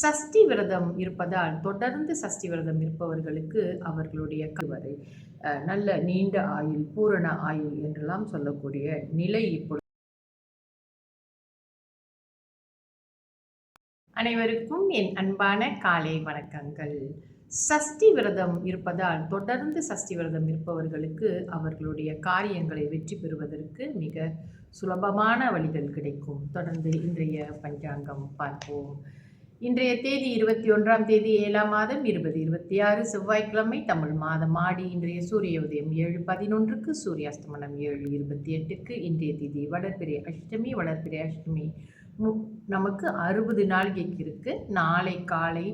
சஷ்டி விரதம் இருப்பதால் தொடர்ந்து சஷ்டி விரதம் இருப்பவர்களுக்கு அவர்களுடைய வரை நல்ல நீண்ட ஆயுள், பூரண ஆயுள் என்றெல்லாம் சொல்லக்கூடிய நிலை இப்பொழுது. அனைவருக்கும் என் அன்பான காலை வணக்கங்கள். சஷ்டி விரதம் இருப்பதால் தொடர்ந்து சஷ்டி விரதம் இருப்பவர்களுக்கு அவர்களுடைய காரியங்களை வெற்றி பெறுவதற்கு மிக சுலபமான வழிகள் கிடைக்கும். தொடர்ந்து இன்றைய பஞ்சாங்கம் பார்ப்போம். இன்றைய தேதி 21ஆம் தேதி 7ஆம் மாதம் 2026 செவ்வாய்க்கிழமை, தமிழ் மாதம் ஆடி. இன்றைய சூரிய உதயம் 7:11க்கு, சூரியாஸ்தமனம் 7:28க்கு. இன்றைய தேதி வளர்பிறை அஷ்டமி. வளர்பிறை அஷ்டமி நமக்கு 60 நாளிகைக்கு இருக்கு. நாளை காலை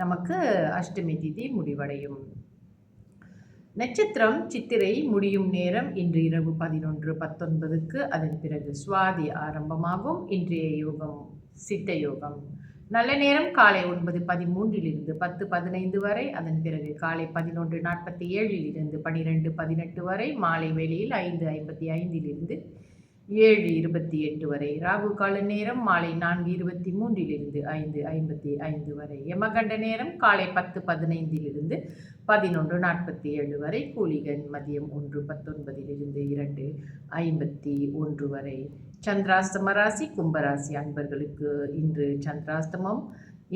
நமக்கு அஷ்டமி திதி முடிவடையும். நட்சத்திரம் சித்திரை. முடியும் நேரம் இன்று இரவு 11:19க்கு. அதன் பிறகு சுவாதி ஆரம்பமாகும். இன்றைய யோகம் சித்த யோகம். நல்ல நேரம் காலை 9:13 10:15 வரை. அதன் பிறகு காலை 11:47 12:18 வரை. மாலை வேளையில் 5:55 7:28 வரை. ராகு கால நேரம் மாலை 4:23 5:55 வரை. யமகண்ட நேரம் காலை 10:15 11:47 வரை. கூலிகன் மதியம் 1:19 2:51 வரை. சந்திராஸ்தம ராசி கும்பராசி அன்பர்களுக்கு இன்று சந்திராஸ்தமம்.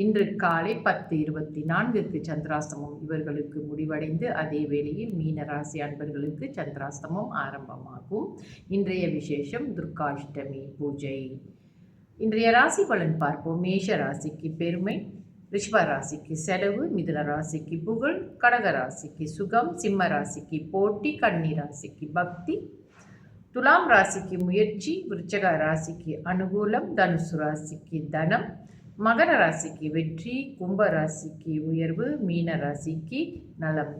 இன்று காலை 10:24க்கு சந்திராஸ்தமம் இவர்களுக்கு முடிவடைந்து அதே வேளையில் மீன ராசி அன்பர்களுக்கு சந்திராஸ்தமம் ஆரம்பமாகும். இன்றைய விசேஷம் துர்காஷ்டமி பூஜை. இன்றைய ராசி பலன் பார்ப்போம். மேஷ ராசிக்கு பெருமை, ரிஷப ராசிக்கு செலவு, மிதுன ராசிக்கு புகழ், கடக ராசிக்கு சுகம், சிம்ம ராசிக்கு போட்டி, கன்னி ராசிக்கு பக்தி, துலாம் ராசிக்கு முயற்சி, விருச்சக ராசிக்கு அனுகூலம், தனுசு ராசிக்கு தனம், மகர ராசிக்கு வெற்றி, கும்ப ராசிக்கு உயர்வு, மீன ராசிக்கு நலம்.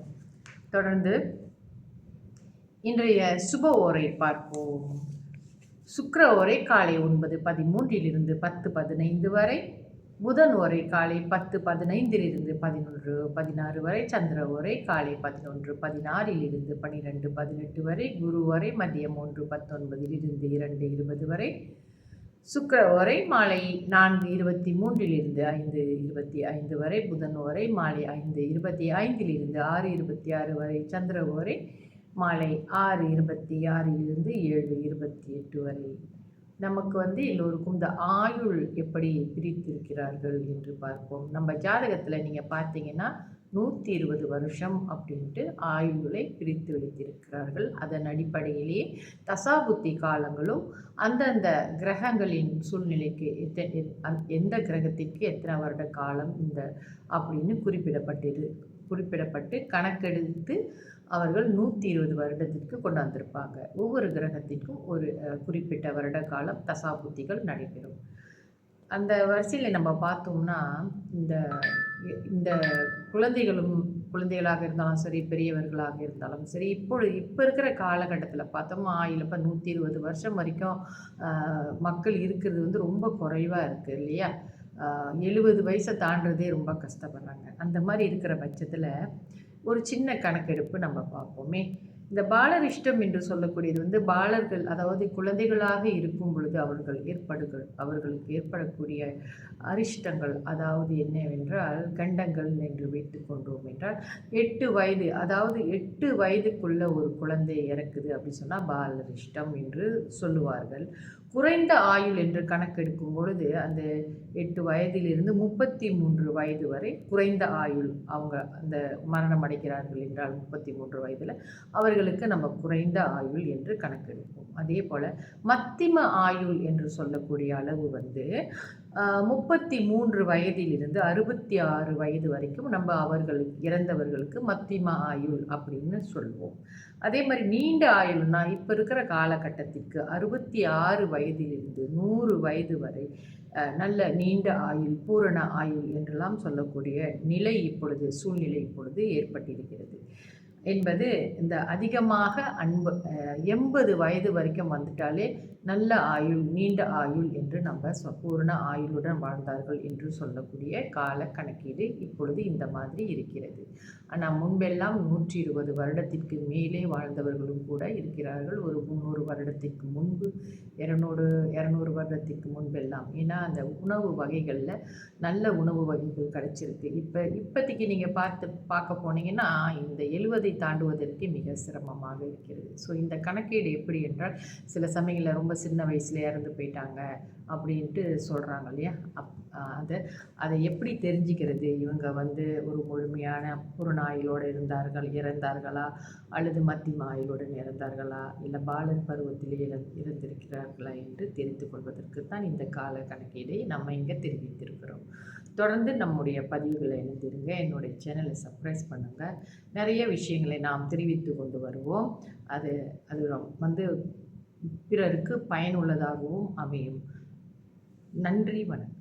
தொடர்ந்து இன்றைய சுப ஓரை பார்ப்போம். சுக்கிர ஓரை காலை 9:13 10:15 வரை. புதன் ஓரை காலை 10:15 11:16 வரை. சந்திர ஓரை காலை 11:16 12:18 வரை. குரு ஓரை மதியம் 1:19 2:20 வரை. சுக்கிர ஓரை மாலை 4:23 5:25 வரை. புதன் ஓரை மாலை 5:25 6:26 வரை. சந்திர ஓரை மாலை 6:26 7:28 வரை. நமக்கு எல்லோருக்கும் இந்த ஆயுள் எப்படி பிரித்திருக்கிறார்கள் என்று பார்ப்போம். நம்ம ஜாதகத்தில் நீங்கள் பார்த்தீங்கன்னா 120 வருஷம் அப்படின்ட்டு ஆயுள்களை பிரித்து வைத்திருக்கிறார்கள். அதன் அடிப்படையிலேயே தசாபுத்தி காலங்களும் அந்தந்த கிரகங்களின் சூழ்நிலைக்கு எந்த கிரகத்திற்கு எத்தனை வருட காலம் அப்படின்னு குறிப்பிடப்பட்டு கணக்கெடுத்து அவர்கள் 120 வருடத்திற்கு கொண்டாந்திருப்பாங்க. ஒவ்வொரு கிரகத்திற்கும் ஒரு குறிப்பிட்ட வருட காலம் தசாபுத்திகள் நடைபெறும். அந்த வரிசையில் நம்ம பார்த்தோம்னா இந்த குழந்தைகளாக இருந்தாலும் சரி, பெரியவர்களாக இருந்தாலும் சரி, இப்போ இருக்கிற காலகட்டத்தில் பார்த்தோம்னா இப்போ 120 வருஷம் வரைக்கும் மக்கள் இருக்கிறது ரொம்ப குறைவாக இருக்குது இல்லையா? 70 வயசை தாண்டதே ரொம்ப கஷ்டப்படுறாங்க. அந்த மாதிரி இருக்கிற பட்சத்தில் ஒரு சின்ன கணக்கெடுப்பு நம்ம பார்ப்போமே. இந்த பாலரிஷ்டம் என்று சொல்லக்கூடியது பாலர்கள், அதாவது குழந்தைகளாக இருக்கும் பொழுது அவர்களுக்கு ஏற்படக்கூடிய அரிஷ்டங்கள், அதாவது என்னவென்றால் கண்டங்கள் என்று வைத்துக் கொண்டோம் என்றால் 8 வயது, அதாவது 8 வயதுக்குள்ள ஒரு குழந்தை இறக்குது அப்படின்னு சொன்னால் பாலரிஷ்டம் என்று சொல்லுவார்கள். குறைந்த ஆயுள் என்று கணக்கெடுக்கும் பொழுது அந்த 8 வயதிலிருந்து 33 வயது வரை குறைந்த ஆயுள், அவங்க அந்த மரணம் அடைகிறார்கள் என்றால் 33 வயதில் அவர்களுக்கு நம்ம குறைந்த ஆயுள் என்று கணக்கெடுப்போம். அதே போல் மத்திம ஆயுள் என்று சொல்லக்கூடிய அளவு 33 வயதிலிருந்து 66 வயது வரைக்கும் நம்ம இறந்தவர்களுக்கு மத்திம ஆயுள் அப்படின்னு சொல்லுவோம். அதே மாதிரி நீண்ட ஆயுள்னா இப்போ இருக்கிற காலகட்டத்திற்கு 66 வயதிலிருந்து 100 வயது வரை நல்ல நீண்ட ஆயுள், பூரண ஆயுள் என்றெல்லாம் சொல்லக்கூடிய சூழ்நிலை இப்பொழுது ஏற்பட்டிருக்கிறது என்பது இந்த அதிகமாக 80 வயது வரைக்கும் வந்துட்டாலே நல்ல ஆயுள், நீண்ட ஆயுள் என்று நம்ம பூரண ஆயுளுடன் வாழ்ந்தார்கள் என்று சொல்லக்கூடிய கால கணக்கீடு இப்பொழுது இந்த மாதிரி இருக்கிறது. ஆனால் முன்பெல்லாம் 120 வருடத்திற்கு மேலே வாழ்ந்தவர்களும் கூட இருக்கிறார்கள். ஒரு 300 வருடத்திற்கு முன்பு, 200 வருடத்திற்கு முன்பெல்லாம். ஏன்னா அந்த உணவு வகைகளில் நல்ல உணவு வகைகள் கிடைச்சிருக்கு. இப்போதைக்கு நீங்கள் பார்க்க போனீங்கன்னா இந்த 70 தாண்டுவதற்கு மிக சிரமமாக இருக்கிறது. ஸோ இந்த கணக்கீடு எப்படி என்றால், சில சமயங்களில் ரொம்ப சின்ன வயசுல இறந்து போயிட்டாங்க அப்படின்ட்டு சொல்கிறாங்க இல்லையா? அதை எப்படி தெரிஞ்சுக்கிறது? இவங்க ஒரு முழுமையான புறநாயிலோடு இறந்தார்களா, அல்லது மத்திய ஆயுளுடன் இறந்தார்களா, இல்லை பாலர் பருவத்திலே இறந்திருக்கிறார்களா என்று தெரிந்து கொள்வதற்கு தான் இந்த கால கணக்கீடை நம்ம இங்கே தெரிவித்திருக்கிறோம். தொடர்ந்து நம்முடைய பதிவுகளை இணைந்திருங்க. என்னுடைய சேனலை சப்ஸ்கிரைப் பண்ணுங்கள். நிறைய விஷயங்களை நாம் தெரிவித்து கொண்டு வருவோம். அது பிறருக்கு பயனுள்ளதாகவும் அமையும். நன்றி, வணக்கம்.